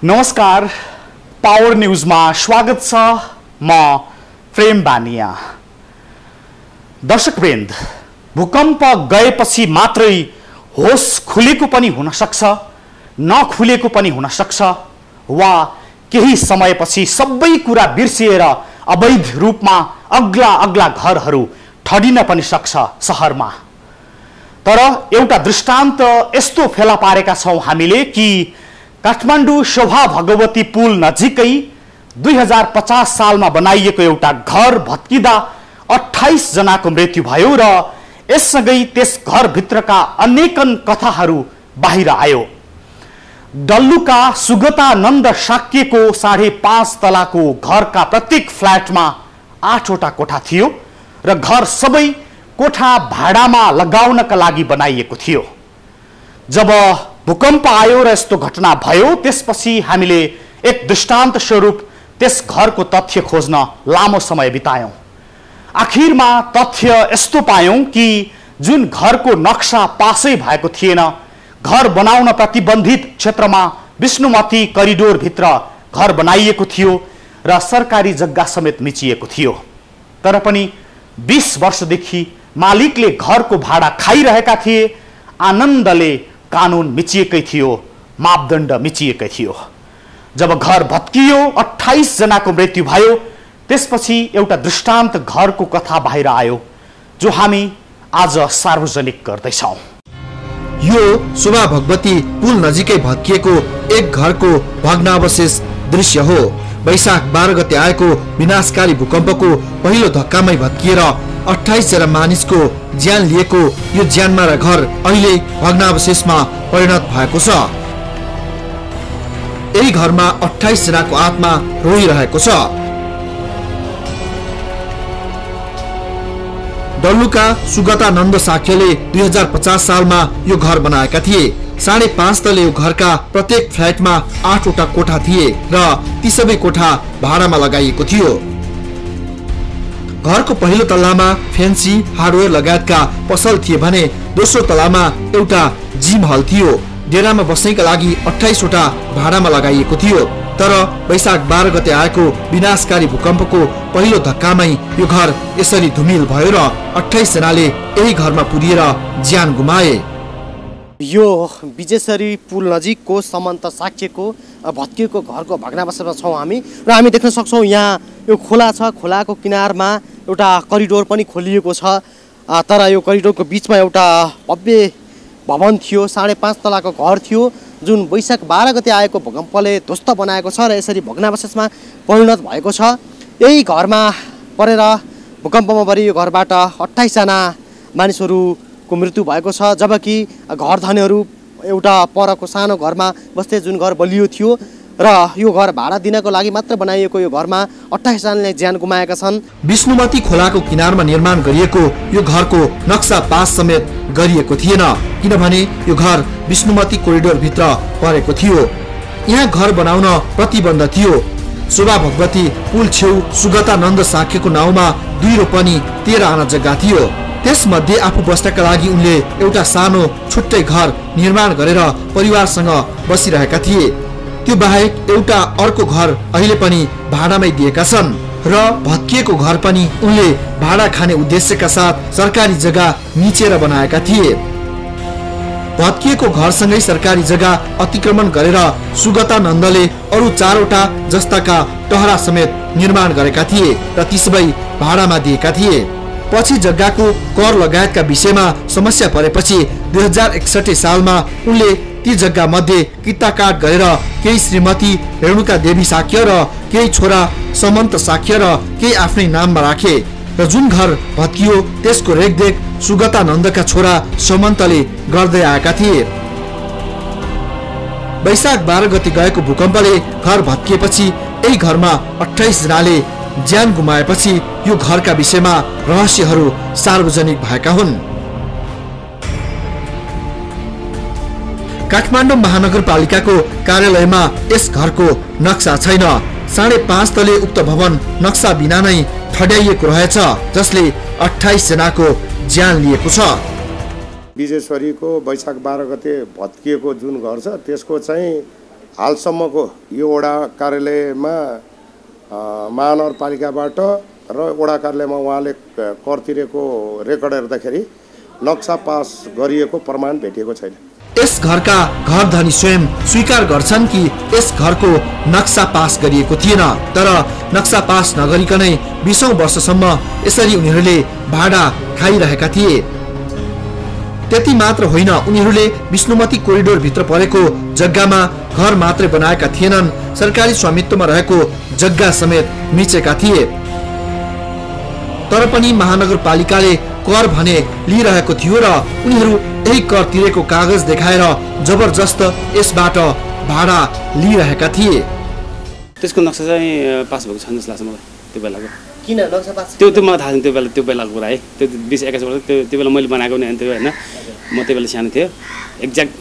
नमस्कार, पावर न्यूजमा स्वागत छ। म प्रेम बानिया। दर्शकवृन्द, भूकम्प गएपछि मात्रै होस खुलेको पनि हुन सक्छ, नखुलेको पनि हुन सक्छ, वा केही समयपछि सबै कुरा बिर्सिएर अवैध रूपमा अग्ला अग्ला घरहरू ठडिन पनि सक्छ शहरमा। तर एउटा दृष्टान्त यस्तो फेला पारेका छौं हामीले कि काठमाडौँ शोभा भगवती पुल नजिकै 2050 सालमा बनाइएको एउटा घर भत्किँदा 28 जनाको मृत्यु भयो र यससँगै त्यस घरभित्रका अनेकन कथाहरू बाहिर आयो। डल्लुका सुगतानन्द साक्यको 5.5 तलाको घरका प्रत्येक फ्ल्याटमा 8 वटा कोठा थियो र घर सबै कोठा भाडामा लगाउनका लागि बनाइएको थियो। जब भूकम्प आयो र यस्तो घटना भयो, त्यसपछि हामीले एक दृष्टान्त स्वरूप त्यस घरको तथ्य खोज्न लामो समय बितायौं। आखिरमा तथ्य यस्तो पायौं कि जुन घरको नक्सा पासै भएको थिएन, घर बनाउन प्रतिबन्धित क्षेत्रमा विष्णुमती करिडोर भित्र घर बनाइएको थियो र सरकारी जग्गा समेत मिचिएको थियो। तर पनि 20 वर्षदेखि मालिकले घरको भाडा खाइरहेका थिए। आनन्दले कानून मिचिएकै थियो, मापदण्ड मिचिएकै थियो। जब घर भत्कियो, 28 जनाको मृत्यु भयो, त्यसपछि एउटा दृष्टान्त घरको कथा बाहिर आयो जो हामी आज सार्वजनिक गर्दैछौं। यो शोभा भगवती पुल नजिकै भत्किएको एक घरको भग्नावशेष दृश्य हो। वैशाख 12 गते आएको विनाशकारी भूकम्पको पहिलो धक्कामै भत्किएर 28 जना मानिसको ज्यान लिएको यो ज्यानमारा घर अहिले भग्नावशेषमा परिणत भएको छ। यही घरमा 28 जनाको आत्मा रोइरहेको छ। डल्लुका सुगतानन्द साक्यले 2050 सालमा यो घर बनाएका थिए। 5.5 तले यो घरका प्रत्येक फ्ल्याटमा 8 वटा कोठा थिए र ती सबै कोठा भाडामा लगाइएको थियो। घरको पहिलो तल्लामा फेन्सी, हार्डवेयर लगायतका पसल थिए भने दोस्रो तल्लामा एउटा जिम हल थियो। डेरामा बस्नैका लागि 28 वटा भाडामा लगाइएको थियो। तर वैशाख 12 गते आएको विनाशकारी भूकम्पको पहिलो धक्कामै यो घर यसरी धुमिल भयो र 28 जनाले यही घरमा पुरिएर ज्यान गुमाए। यो विजेश्वरी पुल नजिकको समन्त साक्यको भत्किएको घरको भग्नावशेषमा छौं हामी र हामी देख्न सक्छौं यहाँ यो खोला छ। खोलाको किनारमा एउटा करिडोर पनि खोलिएको छ। तर यो करिडोरको बीचमा एउटा भव्य भवन थियो। 5.5 तलाको घर थियो जुन वैशाख 12 गते आएको भूकम्पले ध्वस्त बनाएको छ र यसरी भग्नावशेषमा परिणत भएको छ। यही घरमा परेर भूकम्पमा परि यो घरबाट 28 जना मानिसहरूको मृत्यु भएको छ। जबकि घर धनीहरू एउटा परको सानो घरमा बस्थे जुन घर बलियो थियो र यो घर भाडा दिनको लागि मात्र बनाइएको यो घरमा 28 जनाले ज्यान गुमाएका छन्। विष्णुमती खोलाको किनारमा निर्माण गरिएको यो घरको नक्सा पास समेत गरिएको थिएन, किनभने यो घर विष्णुमती कोरिडोर भित्र परेको थियो। यहाँ घर बनाउन प्रतिबन्ध थियो। शोभा भगवती पुल छेउ सुगतानन्द साक्यको नाउँमा 2 रोपनी 13 आना जग्गा थियो। त्यसमध्ये आफू बस्नका लागि उनले एउटा सानो छुट्टै घर निर्माण गरेर परिवारसँग बसिरहेका थिए। त्यो बाहेक एउटा अर्को घर अहिले पनि भाडामै दिएका छन् र भत्किएको घर पनि उनले भाडा खाने उद्देश्यका साथ सरकारी जग्गा मिचेर बनाएका थिए। भत्किएको घरसँगै सरकारी जग्गा अतिक्रमण गरेर सुगतानन्दले अरु 4 वटा जस्ताका टहरा समेत निर्माण गरेका थिए र ती सबै भाडामा दिएका थिए। पछि जग्गाको कर लगायतका विषयमा समस्या परेपछि 2061 सालमा उनले ती जग्गा मध्ये किता काट गरेर केही श्रीमती रेणुका देवी साक्य र केही छोरा समन्त साक्य र केही आफ्नै नाममा राखे र जुन घर भत्कियो त्यसको रेखदेख सुगतानन्दका छोरा समन्तले गर्दै आएका थिए। वैशाख 12 गते गएको भूकम्पले घर भत्किएपछि यही घरमा 28 जनाले ज्यान गुमाएपछि यो घरका विषयमा रहस्यहरू सार्वजनिक भएका हुन्। काठमाडौँ महानगरपालिकाको कार्यालयमा यस घरको नक्सा छैन। 5.5 तले उक्त भवन नक्सा बिना नै ठड्याइएको रहेछ, जसले 28 जनाको ज्यान लिएको छ। विजेश्वरीको वैशाख 12 गते भत्किएको जुन घर छ त्यसको चाहिँ हालसम्मको यो वडा कार्यालयमा महानगरपालिकाबाट र वडा कार्यालयमा उहाँले कर तिरेको रेकर्ड हेर्दाखेरि नक्सा पास गरिएको प्रमाण भेटिएको छैन। यस घरका घर धनी स्वयं स्वीकार गर्छन् कि यस घरको नक्सा पास गरिएको थिएन, तर नक्सा पास नगरिकनै 20औं वर्षसम्म यसरी उनीहरूले भाडा खाइरहेका थिए। त्यति मात्र होइन, उनीहरूले विष्णुमती कोरिडोर भित्र परेको जग्गामा घर मात्रै बनाएका थिएनन्, सरकारी स्वामित्वमा रहेको जग्गा समेत मिचेका थिए। तर पनि महानगरपालिकाले कर भने लिइरहेको थियो र उनीहरू यही कर तिरेको कागज देखाएर जबरजस्त यसबाट भाडा लिइरहेका थिए। त्यसको नक्सा चाहिँ पास भएको छैन जस्तो लाग्छ मलाई त्यो बेलाको। किन नक्सा पास? त्यो मलाई थाहा छैन त्यो बेलाको कुरा है। त्यो 20-21 वर्ष त्यो बेला मैले बनाएको नि त्यो होइन, म त्यो बेला सानो थियो। एक्ज्याक्ट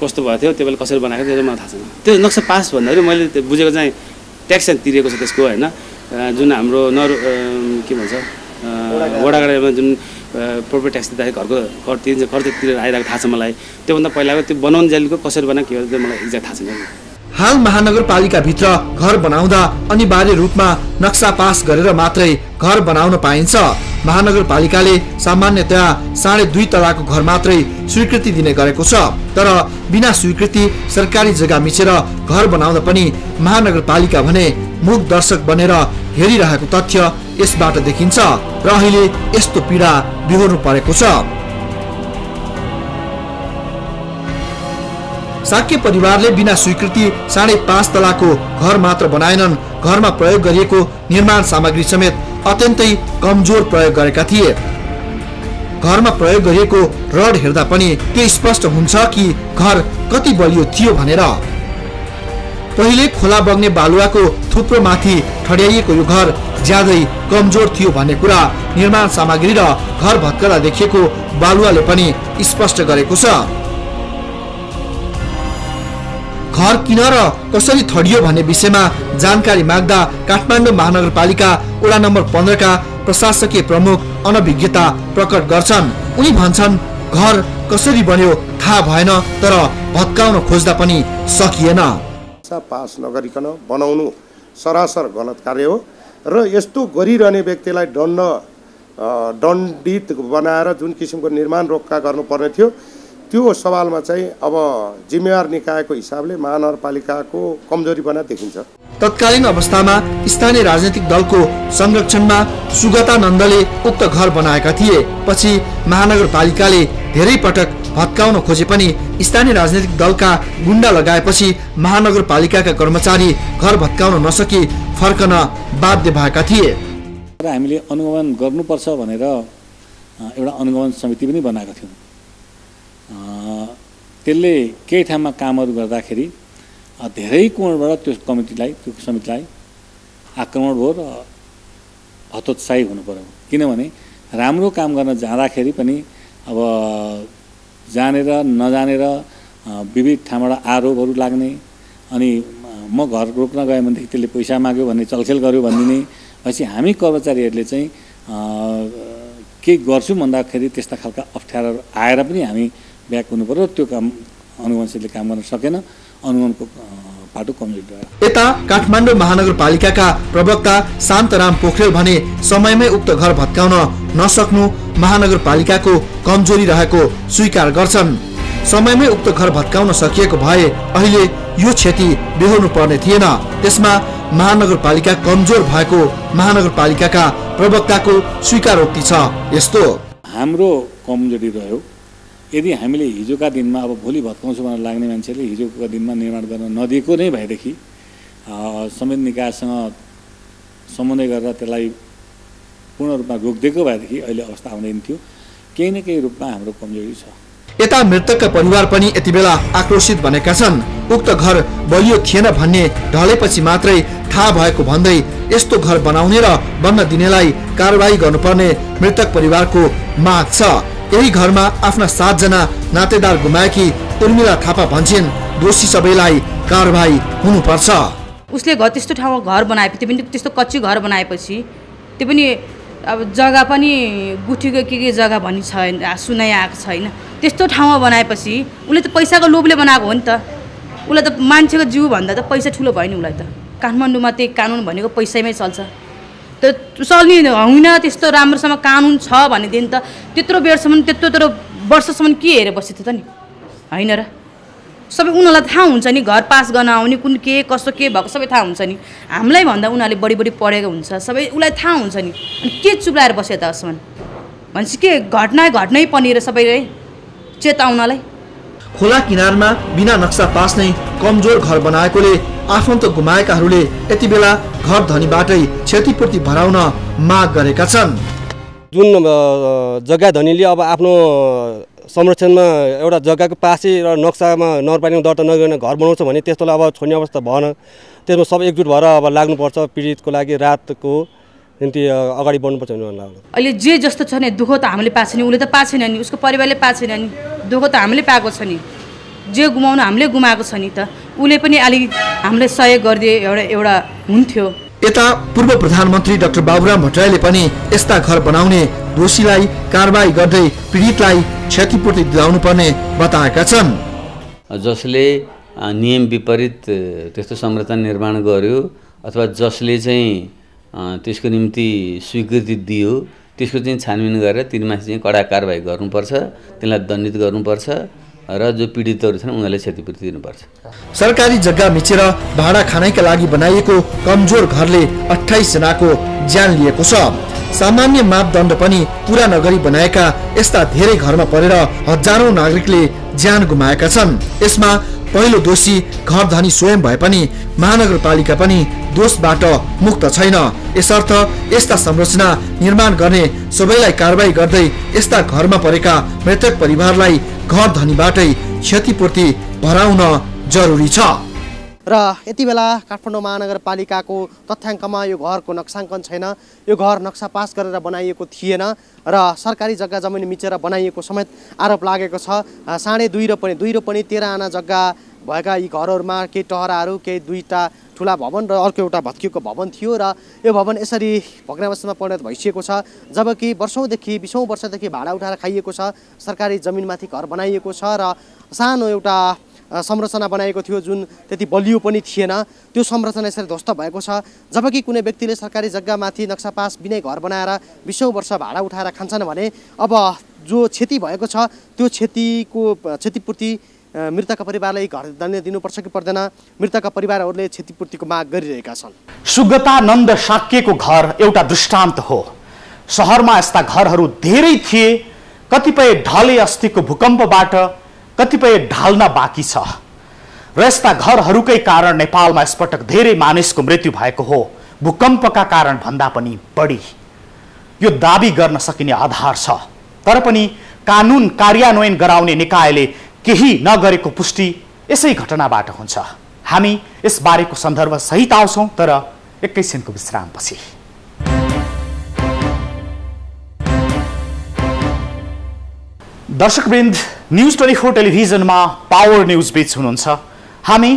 कस्तो भएको थियो त्यो बेला कसरी बनाएको थियो मलाई थाहा छैन। त्यो नक्सा पास भन्दाखेरि मैले बुझेको चाहिँ ट्याक्स तिरेको छ त्यसको होइन, जुन हाम्रो के भन्छ वडा कार्यालयमा जुन प्रोपर्टी ट्याक्स दिँदाखेरि घरको कर तिरेर आइरहेको थाहा छ मलाई। त्योभन्दा पहिलाको त्यो बनाउने जालीको कसरी बनाएको के हो त्यो मलाई एक्ज्याक्ट थाहा छैन। हाल महानगरपालिका भित्र घर बनाउँदा अनिवार्य रूपमा नक्सा पास गरेर मात्रै घर बनाउन पाइन्छ। महानगरपालिकाले सामान्यतया 2.5 तलाको घर मात्रै स्वीकृति दिने गरेको छ, तर बिना स्वीकृति सरकारी जग्गा मिचेर घर बनाउँदा पनि महानगरपालिका भने मूक दर्शक बनेर हेरिरहेको तथ्य यसबाट देखिन्छ र अहिले यस्तो पीडा बिहोर्नु परेको छ। साक्य परिवारले बिना स्वीकृति 5.5 तलाको घर मात्र बनाएनन्, घरमा प्रयोग गरिएको निर्माण सामग्री समेत अत्यन्तै कमजोर प्रयोग गरेका थिए। घरमा प्रयोग गरिएको रड हेर्दा पनि त्यो स्पष्ट हुन्छ कि घर कति बलियो थियो भनेर। पहिले खोला बग्ने बालुवाको थुप्रो माथि ठड्याइएको यो घर ज्यादै कमजोर थियो भन्ने कुरा निर्माण सामग्री र घर भत्कदा देखिएको बालुवाले पनि स्पष्ट गरेको छ। घर किन र कसरी ठडियो भन्ने विषयमा जानकारी माग्दा काठमाडौँ महानगरपालिका वडा नम्बर 15 का प्रशासकीय प्रमुख अनभिज्ञता प्रकट गर्छन्। उनी भन्छन् घर कसरी बन्यो थाहा भएन, तर भत्काउन खोज्दा पनि सकिएन। पास नगरिकन बनाउनु सरासर गलत कार्य हो र यस्तो गरिरहने व्यक्तिलाई दण्डित बनाएर जुन किसिमको निर्माण रोक्का गर्नुपर्ने थियो त्यो सवालमा चाहिँ अब जिम्मेवार निकायको हिसाबले महानगरपालिकाको कमजोरी बना देखिन्छ। तत्कालीन अवस्थामा स्थानीय राजनीतिक दलको संरक्षणमा सुगता नन्दले उक्त घर बनाएका थिए। पछि महानगरपालिकाले धेरै पटक भत्काउन खोजे पनि स्थानीय राजनीतिक दलका गुण्डा लगाएपछि महानगरपालिकाका कर्मचारी घर भत्काउन नसकी फर्कन बाध्य भएका थिए। हामीले अनुगमन गर्नुपर्छ भनेर एउटा अनुगमन समिति पनि बनाएको थियौँ। त्यसले केही ठाउँमा कामहरू गर्दाखेरि धेरै कोणबाट त्यो समितिलाई आक्रमण भयो र हतोत्साही हुनु पर्यो। किनभने राम्रो काम गर्न जाँदाखेरि पनि अब जानेर नजानेर विविध ठाउँबाट आरोपहरू लाग्ने, अनि म घर रोक्न गएँ भनेदेखि त्यसले पैसा माग्यो भन्ने चलखेल गर्यो भनिदिने। पछि हामी कर्मचारीहरूले चाहिँ के गर्छौँ भन्दाखेरि त्यस्ता खालका अप्ठ्याराहरू आएर पनि हामी ब्याक हुनु पर्यो। त्यो काम अनुगमनले काम गर्न सकेन, अनुगमनको पाटो कमजोर रह्यो। यता काठमाडौँ महानगरपालिकाका प्रवक्ता शान्तराम पोखरेल भने समयमै उक्त घर भत्काउन नसक्नु महानगरपालिकाको कमजोरी रहेको स्वीकार गर्छन्। समयमै उक्त घर भत्काउन सकिएको भए अहिले यो क्षति बेहोर्नु पर्ने थिएन। त्यसमा महानगरपालिका कमजोर भएको महानगरपालिकाका प्रवक्ताको स्वीकारोक्ति छ। यस्तो हाम्रो कमजोरी रह्यो। यदि हामीले हिजोका दिनमा अब भोलि भत्काउँछु भनेर लाग्ने मान्छेले हिजोका दिनमा निर्माण गर्न नदिएको नै भएदेखि संविधान निकायसँग समन्वय गरेर त्यसलाई पूर्ण रूपमा रोकिदिएको भएदेखि अहिले अवस्था आउँदैन थियो। केही न केही रूपमा हाम्रो कमजोरी छ। यता मृतकका परिवार पनि यति बेला आक्रोशित बनेका छन्। उक्त घर बलियो थिएन भन्ने ढलेपछि मात्रै थाहा भएको भन्दै यस्तो घर बनाउने र बन्न दिनेलाई कारबाही गर्नुपर्ने मृतक परिवारको माग छ। यही घरमा आफ्ना 7 जना नातेदार गुमाएकी उर्मिला थापा भन्छन् दोषी सबैलाई कारबाही हुनुपर्छ। उसले त्यस्तो ठाउँमा घर बनाएपछि पनि त्यस्तो कच्ची घर बनाएपछि त्यो पनि अब जग्गा पनि गुठीको के जग्गा भनी छैन, सुनाइ आएको छैन। त्यस्तो ठाउँमा बनाएपछि उसले त पैसाको लोभले बनाएको हो नि त। उसलाई त मान्छेको जिउ भन्दा त पैसा ठुलो भयो नि उसलाई त। काठमाडौँमा त्यही कानुन भनेको पैसैमै चल्छ। त्यो चल्ने होइन, त्यस्तो राम्रोसँग कानुन छ भनेदेखि त त्यत्रो बेरसम्म त्यत्रो वर्षसम्म के हेरेर बसेको थियो त नि, होइन र? सबै उनीहरूलाई थाहा हुन्छ नि, घर पास गर्न आउने कुन के कसो के भएको सबै थाहा हुन्छ नि। हामीलाई भन्दा उनीहरूले बढी पढेको हुन्छ, सबै उसलाई थाहा हुन्छ नि। अनि के चुप्लाएर बस्यो त आसमान भनेपछि के घटनै पनिर सबैले चेताउनलाई। खोला किनारमा बिना नक्सा पास नै कमजोर घर बनाएकोले आफन्त गुमाएकाहरूले यति बेला घर धनीबाटै क्षतिपूर्ति भराउन माग गरेका छन्। जुन जग्गा धनीले अब आफ्नो संरक्षणमा एउटा जग्गाको पासै र नक्सामा नगरपालिकामा दर्ता नगरिकन घर बनाउँछ भने त्यस्तोलाई अब छोड्ने अवस्था भएन। त्यसमा सबै एकजुट भएर अब लाग्नुपर्छ पीडितको लागि रातको निम्ति अगाडि बढ्नुपर्छ भन्ने लाग्छ। अहिले जे जस्तो छ नि दुःख त हामीले पाएको छैन, उसले त पाएको छैन नि, उसको परिवारले पाएको छैन नि, दुःख त हामीले पाएको छ नि। जे गुमाउनु हामीले गुमाएको छ नि त, उसले पनि अलि हामीलाई सहयोग गरिदिए एउटा हुन्थ्यो। यता पूर्व प्रधानमन्त्री डाक्टर बाबुराम भट्टराईले पनि यस्ता घर बनाउने दोषीलाई कारबाही गर्दै पीडितलाई क्षतिपूर्ति दिलाउनु पर्ने बताएका छन्। जसले नियम विपरीत त्यस्तो संरचना निर्माण गर्यो अथवा जसले चाहिँ त्यसको निम्ति स्वीकृति दियो त्यसको चाहिँ छानबिन गरेर तिनीमाथि चाहिँ कडा कारबाही गर्नुपर्छ, तिनलाई दण्डित गर्नुपर्छ र जो पीडितहरू छन् उनीहरूले क्षतिपूर्ति दिनुपर्छ। सरकारी जग्गा मिचेर भाडा खानैका लागि बनाइएको कमजोर घरले 28 जनाको ज्यान लिएको छ। सामान्य मापदण्ड पनि पूरा नगरी बनाएका यस्ता धेरै घरमा परेर हजारौं नागरिकले ज्यान गुमाएका छन्। यसमा पहिलो दोषी घर धनी स्वयं भए पनि महानगरपालिका पनि दोषबाट मुक्त छैन। यसर्थ यस्ता संरचना निर्माण गर्ने सबैलाई कारबाही गर्दै यस्ता घरमा परेका मृतक परिवारलाई घर धनीबाटै क्षतिपूर्ति भराउन जरुरी छ। र यति बेला काठमाडौँ महानगरपालिकाको तथ्याङ्कमा यो घरको नक्साङ्कन छैन, यो घर नक्सा पास गरेर बनाइएको थिएन र सरकारी जग्गा जमिन मिचेर बनाइएको समेत आरोप लागेको छ। 2.5 रोपनी 13 आना जग्गा भएका यी घरहरूमा केही टहराहरू, केही 2टा ठुला भवन र अर्को एउटा भत्किएको भवन थियो र यो भवन यसरी भग्नावस्थामा परिणत भइसकेको छ। जबकि 20 वर्षदेखि भाडा उठाएर खाइएको छ, सरकारी जमिनमाथि घर बनाइएको छ र सानो एउटा संरचना बनाएको थियो जुन त्यति बलियो पनि थिएन, त्यो संरचना यसरी ध्वस्त भएको छ। जबकि कुनै व्यक्तिले सरकारी जग्गामाथि नक्सा पास बिनै घर बनाएर 20 वर्ष भाडा उठाएर खान्छन् भने अब जो क्षति भएको छ त्यो क्षतिपूर्ति मृतकका परिवारलाई घर दण्ड दिनुपर्छ कि पर्दैन, मृतकका परिवारहरूले क्षतिपूर्तिको माग गरिरहेका छन्। सुगतानन्द शाक्यको घर एउटा दृष्टान्त हो। शहरमा यस्ता घरहरू धेरै थिए, कतिपय ढले अस्तिको भूकम्पबाट, कतिपय ढाल्न बाँकी छ र यस्ता घरहरूकै कारण नेपालमा यसपटक धेरै मानिसको मृत्यु भएको हो, भूकम्पका कारण भन्दा पनि बढी। यो दाबी गर्न सकिने आधार छ, तर पनि कानुन कार्यान्वयन गराउने निकायले केही नगरेको पुष्टि यसै घटनाबाट हुन्छ। हामी यसबारेको सन्दर्भ सहित आउँछौँ, तर एकैछिनको विश्रामपछि। दर्शकवृन्द, न्युज 24 टेलिभिजनमा पावर न्युज बीच हुनुहुन्छ। हामी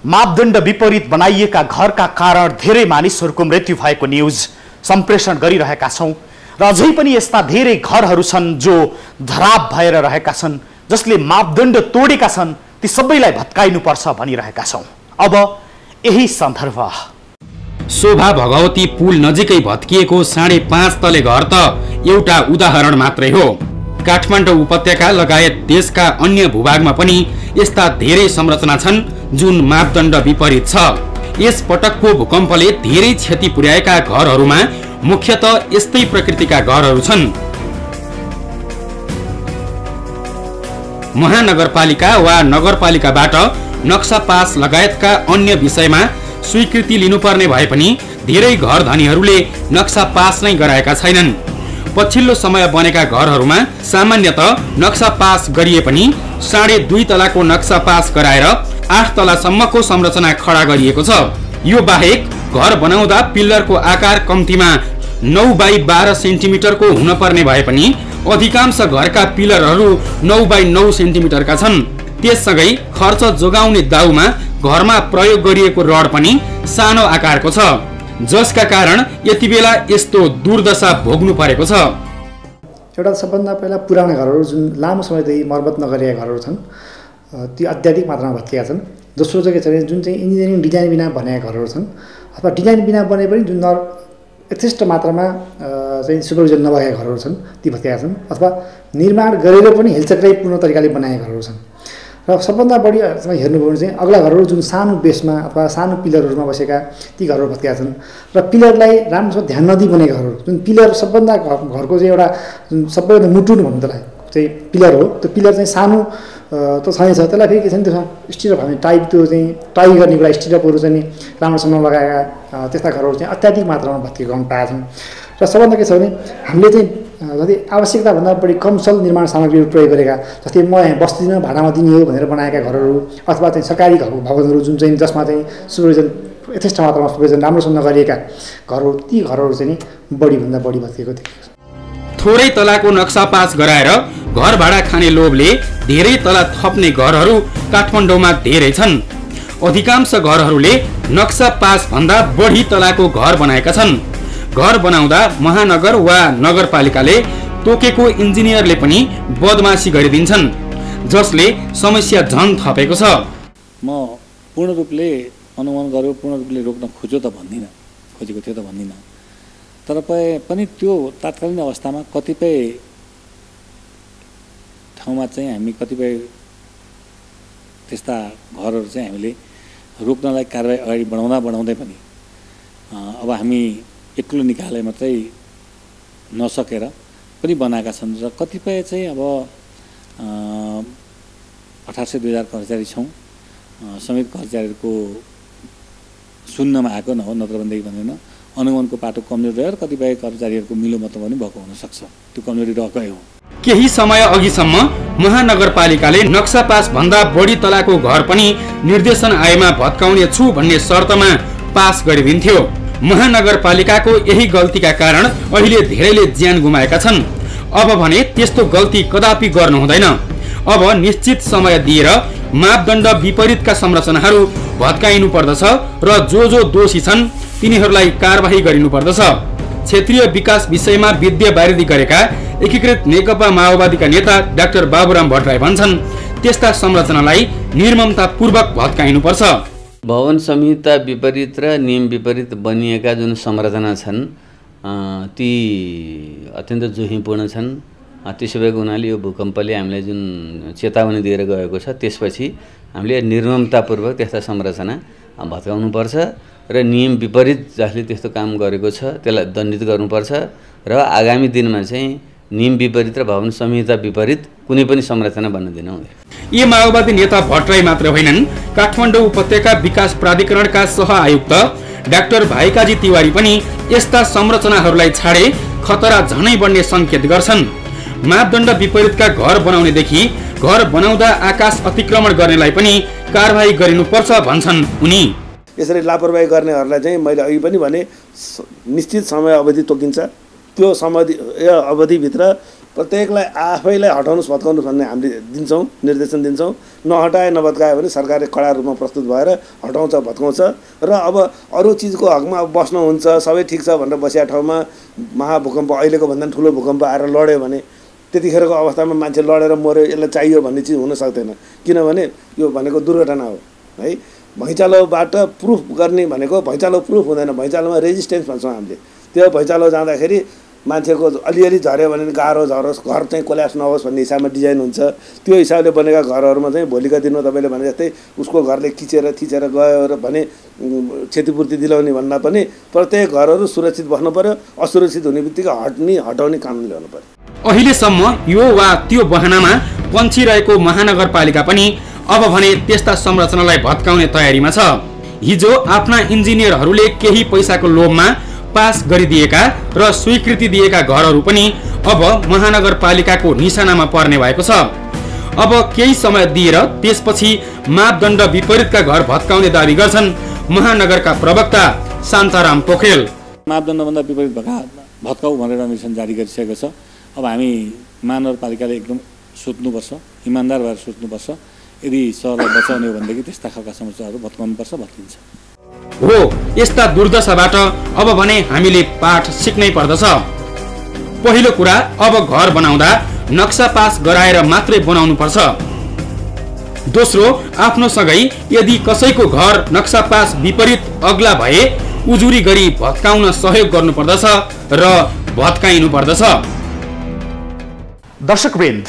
मापदण्ड विपरीत बनाइएका घरका कारण धेरै मानिसहरूको मृत्यु भएको न्युज सम्प्रेषण गरिरहेका छौँ र अझै पनि यस्ता धेरै घरहरू छन् जो धराप भएर रहेका छन्, जसले मापदण्ड तोडेका छन्, ती सबैलाई भत्काइनुपर्छ भनिरहेका छौँ। अब यही सन्दर्भ शोभा भगवती पुल नजिकै भत्किएको 5.5 तले घर त एउटा उदाहरण मात्रै हो। काठमाडौँ उपत्यका लगायत देशका अन्य भूभागमा पनि यस्ता धेरै संरचना छन् जुन मापदण्ड विपरीत छ। यस पटकको भूकम्पले धेरै क्षति पुर्याएका घरहरूमा मुख्यतः यस्तै प्रकृतिका घरहरू छन्। महानगरपालिका वा नगरपालिकाबाट नक्सा पास लगायतका अन्य विषयमा स्वीकृति लिनुपर्ने भए पनि धेरै घर धनीहरूले नक्सा पास नै गराएका छैनन्। पछिल्लो समय बनेका घरहरूमा सामान्यतः नक्सा पास गरिए पनि 2.5 तलाको नक्सा पास गराएर 8 तलासम्मको संरचना खडा गरिएको छ। यो बाहेक घर बनाउँदा पिल्लरको आकार कम्तीमा 9 बाई 12 सेन्टिमिटरको हुनुपर्ने भए पनि अधिकांश घरका पिलरहरू 9 बाई 9 सेन्टिमिटरका छन्। त्यससँगै खर्च जोगाउने दाउमा घरमा प्रयोग गरिएको रड पनि सानो आकारको छ, जसका कारण यति बेला यस्तो दुर्दशा भोग्नु परेको छ। एउटा सबभन्दा पहिला पुराना घरहरू जुन लामो समयदेखि मर्मत नगरिएका घरहरू छन्, ती अत्याधिक मात्रामा भत्किएका छन्। दोस्रो चाहिँ के छ भने जुन चाहिँ इन्जिनियरिङ डिजाइन बिना बनेका घरहरू छन् अथवा डिजाइन बिना बने पनि जुन यथेष्ट मात्रामा चाहिँ सुपरभिजन नभएका घरहरू छन् ती भत्किएका छन् अथवा निर्माण गरेर पनि हेलचक्राइपूर्ण तरिकाले बनाएका घरहरू छन् र सबभन्दा बढी हेर्नुभयो भने चाहिँ अग्ला घरहरू जुन सानो बेसमा अथवा सानो पिलरहरूमा बसेका ती घरहरू भत्किएका छन् र पिलरलाई राम्रोसँग ध्यान नदिई बनेका घरहरू जुन पिलर सबभन्दा घरको चाहिँ एउटा जुन सबैभन्दा मुटुन भन्नु त्यसलाई चाहिँ पिलर हो त्यो पिलर चाहिँ सानो त छैन त्यसलाई फेरि के छ नि त्यसमा स्टिरअप हामी टाइप त्यो चाहिँ टाई गर्ने कुरा स्टिरअपहरू चाहिँ राम्रोसँग लगाएका त्यस्ता घरहरू चाहिँ अत्याधिक मात्रामा भत्किएको हामी पाएका छौँ र सबभन्दा के छ भने हामीले चाहिँ जति आवश्यकताभन्दा बढी कम सल निर्माण सामग्रीहरू प्रयोग गरेका जस्तै म यहाँ बस्दिनँ भाडामा दिने हो भनेर बनाएका घरहरू अथवा चाहिँ सरकारी घरको भवनहरू जुन चाहिँ जसमा चाहिँ सुपरभिजन यथेष्ट मात्रामा सुपरभिजन राम्रोसँग गरिएका घरहरू ती घरहरू चाहिँ बढीभन्दा बढी भत्किएको थियो। थोरै तलाको नक्सा पास गराएर घर भाडा खाने लोभले धेरै तला थप्ने घरहरू काठमाडौँमा धेरै छन्। अधिकांश घरहरूले नक्सा पास भन्दा बढी तलाको घर बनाएका छन्। घर बनाउँदा महानगर वा नगरपालिकाले तोकेको इन्जिनियरले पनि बदमासी गरिदिन्छन् जसले समस्या झन थपेको छ। म पूर्ण रूपले अनुमान गरेर पूर्ण रूपले रोक्न खोजेको थियो त भन्दिनँ तर पनि त्यो तात्कालीन अवस्थामा कतिपय ठाउँमा चाहिँ हामी कतिपय त्यस्ता घरहरू चाहिँ हामीले रोक्नलाई कारबाही अगाडि बढाउँदै पनि अब हामी एक्लो निकाले मात्रै नसकेर पनि बनाएका छन् र कतिपय चाहिँ अब 1800-2000 कर्मचारी छौँ समेत कर्मचारीहरूको सुन्नमा आएको नहो नत्र भनेदेखि भन्दैन अनुगमनको पाटो कमजोर रहेर कतिपय कर्मचारीहरूको मिलोमतो पनि भएको हुनसक्छ त्यो कमजोरी रहेकै हो। केही समय अघिसम्म महानगरपालिकाले नक्सा पास भन्दा बढी तलाको घर पनि निर्देशन आएमा भत्काउने छु भन्ने शर्तमा पास गरिदिन्थ्यो। महानगरपालिकाको यही गल्तीका कारण अहिले धेरैले ज्यान गुमाएका छन्। अब भने त्यस्तो गल्ती कदापि गर्नु हुँदैन। अब निश्चित समय दिएर मापदण्ड विपरीतका संरचनाहरू भत्काइनु पर्दछ र जो दोषी छन् तिनीहरूलाई कारबाही गरिनु पर्दछ। क्षेत्रीय विकास विषयमा विद्या वारिदी गरेका एकीकृत नेकपा माओवादीका नेता डाक्टर बाबुराम भट्टराई भन्छन् त्यस्ता संरचनालाई निर्ममतापूर्वक भत्काइनुपर्छ। भवन संहिता विपरीत र नियम विपरीत बनिएका जुन संरचना छन् ती अत्यन्त जोखिमपूर्ण छन्। त्यसो भएको हुनाले यो भूकम्पले हामीलाई जुन चेतावनी दिएर गएको छ त्यसपछि हामीले निर्ममतापूर्वक त्यस्ता संरचना भत्काउनुपर्छ र नियम विपरीत जसले त्यस्तो काम गरेको छ त्यसलाई दण्डित गर्नुपर्छ र आगामी दिनमा चाहिँ नियम विपरीत र भवन संहिता विपरीत कुनै पनि संरचना बन्न दिन हुँदैन। यी माओवादी नेता भट्टराई मात्र होइनन्, काठमाडौँ उपत्यका विकास प्राधिकरणका सह आयुक्त डाक्टर भाइकाजी तिवारी पनि यस्ता संरचनाहरूलाई छाडे खतरा झनै बढ्ने संकेत गर्छन्। मापदण्ड विपरीतका घर बनाउनेदेखि घर बनाउँदा आकाश अतिक्रमण गर्नेलाई पनि कारबाही गरिनुपर्छ भन्छन् उनी। यसरी लापरवाही गर्नेहरूलाई चाहिँ मैले अघि पनि भने निश्चित समय अवधि तोकिन्छ। त्यो समय अवधिभित्र प्रत्येकलाई आफैलाई हटाउनुहोस् भत्काउनुहोस् भन्ने हामीले दिन्छौँ, निर्देशन दिन्छौँ। नहटाए नभत्कायो भने सरकारले कडा रूपमा प्रस्तुत भएर हटाउँछ भत्काउँछ। र अब अरू चिजको हकमा बस्नुहुन्छ सबै ठिक छ भनेर बसेका ठाउँमा महाभूकम्प अहिलेको भन्दा ठुलो भूकम्प आएर लड्यो भने त्यतिखेरको अवस्थामा मान्छे लडेर मर्यो यसलाई चाहियो भन्ने चिज हुन सक्दैन। किनभने यो भनेको दुर्घटना हो है। भैँचालोबाट प्रुफ गर्ने भनेको भैँचालो प्रुफ हुँदैन, भैँचालोमा रेजिस्टेन्स भन्छौँ हामीले। त्यो भैँचालो जाँदाखेरि मान्छेको अलिअलि झऱ्यो भने गाह्रो झरोस्, घर चाहिँ कोल्याप्स नहोस् भन्ने हिसाबमा डिजाइन हुन्छ। त्यो हिसाबले बनेका घरहरूमा चाहिँ भोलिका दिनमा तपाईँले भने जस्तै उसको घरले थिचेर गयो र भने क्षतिपूर्ति दिलाउने भन्दा पनि प्रत्येक घरहरू सुरक्षित बस्नु पर्यो। असुरक्षित हुने बित्तिकै हटाउने कानुन ल्याउनु पर्यो। अहिलेसम्म यो वा त्यो बहानामा पन्छिरहेको महानगरपालिका पनि अब भने त्यस्ता संरचनालाई भत्काउने तयारीमा छ। हिजो आफ्ना इन्जिनियरहरूले केही पैसाको लोभमा पास गरिदिएका र स्वीकृति दिएका घरहरू पनि अब महानगरपालिकाको निशानामा पर्ने भएको छ। अब केही समय दिएर त्यसपछि मापदण्ड विपरीतका घर भत्काउने दावी गर्छन् महानगरका प्रवक्ता शान्ताराम पोखरेल। मापदण्डभन्दा विपरीत भत्काउ भनेर निर्देशन जारी गरिसकेको छ। अब हामी महानगरपालिकाले एकदम सोच्नुपर्छ, इमान्दार भएर सोच्नुपर्छ। यदि सहरलाई बचाउने हो भनेदेखि त्यस्ता खालका समस्याहरू भत्काउनुपर्छ, भत्किन्छ। हो, यस्ता दुर्दशाबाट अब भने हामीले पाठ सिक्नै पर्दछ। पहिलो कुरा, अब घर बनाउँदा नक्सा पास गराएर मात्रै बनाउनु पर्छ। दोस्रो, आफ्नो सँगै यदि कसैको घर नक्सा पास विपरीत अग्ला भए उजुरी गरी भत्काउन सहयोग गर्नुपर्दछ र भत्काइनु पर्दछ। दर्शकवृन्द,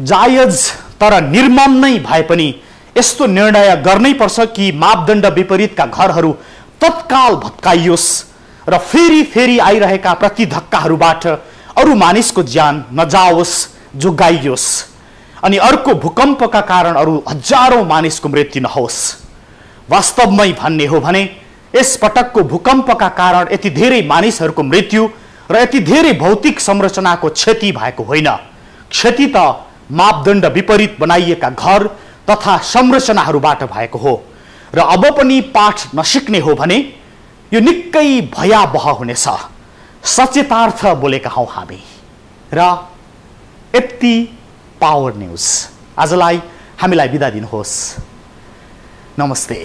जायज तर निर्मम नै भए पनि यस्तो निर्णय गर्नै पर्छ कि मापदण्ड विपरीतका घरहरू तत्काल भत्काइयोस् र फेरि फेरि आइरहेका प्रतिधक्काहरूबाट अरू मानिसको ज्यान नजाओस्, जोगाइयोस् अनि अर्को भूकम्पका कारण अरू हजारौं मानिसको मृत्यु नहोस्। वास्तवमै भन्ने हो भने यस पटकको भूकम्पका कारण यति धेरै मानिसहरूको मृत्यु र यति धेरै भौतिक संरचनाको क्षति भएको होइन। क्षति त मापदण्ड विपरीत बनाइएका घर तथा संरचनाहरूबाट भएको हो र अब पनि पाठ नसिक्ने हो भने यो निकै भयावह हुनेछ। सचेतार्थ बोलेका हौं हामी। र यति पावर न्यूज आजलाई हामीलाई बिदा दिनुहोस्। नमस्ते।